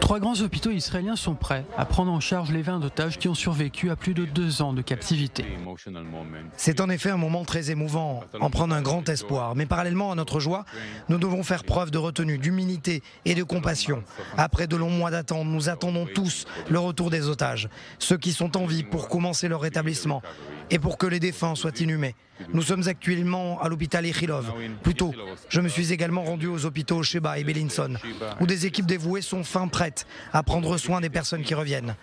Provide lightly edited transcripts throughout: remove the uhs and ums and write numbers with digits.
3 grands hôpitaux israéliens sont prêts à prendre en charge les 20 otages qui ont survécu à plus de 2 ans de captivité. C'est en effet un moment très émouvant, en prendre un grand espoir. Mais parallèlement à notre joie, nous devons faire preuve de retenue, d'humilité et de compassion. Après de longs mois d'attente, nous attendons tous le retour des otages, ceux qui sont en vie pour commencer leur rétablissement et pour que les défunts soient inhumés. Nous sommes actuellement à l'hôpital Ichilov. Plus tôt, je me suis également rendu aux hôpitaux Sheba et Bellinson, où des équipes dévouées sont fin prêtes à prendre soin des personnes qui reviennent.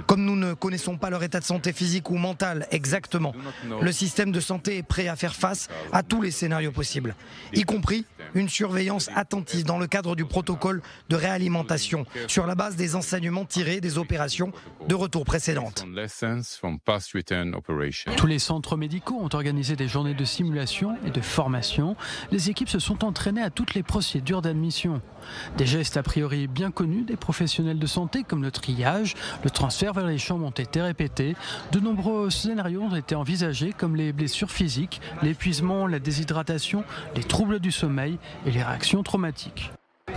Comme nous ne connaissons pas leur état de santé physique ou mental exactement, le système de santé est prêt à faire face à tous les scénarios possibles, y compris une surveillance attentive dans le cadre du protocole de réalimentation, sur la base des enseignements tirés des opérations de retour précédentes. Tous les centres médicaux ont organisé des journées de simulation et de formation. Les équipes se sont entraînées à toutes les procédures d'admission. Des gestes a priori bien connus des professionnels de santé comme le triage, le transfert vers les chambres ont été répétés. De nombreux scénarios ont été envisagés comme les blessures physiques, l'épuisement, la déshydratation, les troubles du sommeil et les réactions traumatiques.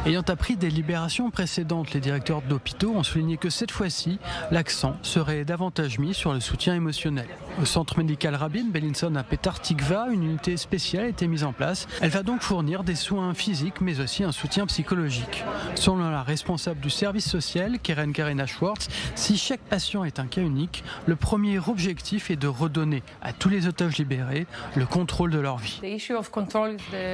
Ayant appris des libérations précédentes, les directeurs d'hôpitaux ont souligné que cette fois-ci, l'accent serait davantage mis sur le soutien émotionnel. Au centre médical Rabin Bellinson à Petah Tikva, une unité spéciale a été mise en place. Elle va donc fournir des soins physiques mais aussi un soutien psychologique. Selon la responsable du service social, Keren Karina Schwartz, si chaque patient est un cas unique, le premier objectif est de redonner à tous les otages libérés le contrôle de leur vie.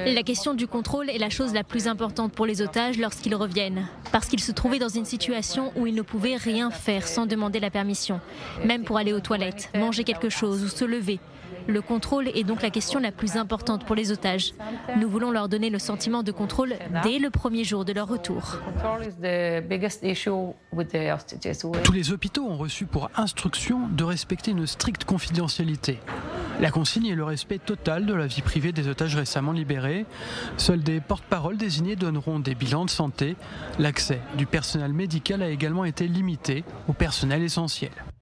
La question du contrôle est la chose la plus importante pour les otages lorsqu'ils reviennent, parce qu'ils se trouvaient dans une situation où ils ne pouvaient rien faire sans demander la permission, même pour aller aux toilettes, manger quelque chose ou se lever. Le contrôle est donc la question la plus importante pour les otages. Nous voulons leur donner le sentiment de contrôle dès le premier jour de leur retour. Tous les hôpitaux ont reçu pour instruction de respecter une stricte confidentialité. La consigne est le respect total de la vie privée des otages récemment libérés. Seuls des porte-paroles désignés donneront des bilans de santé. L'accès du personnel médical a également été limité au personnel essentiel.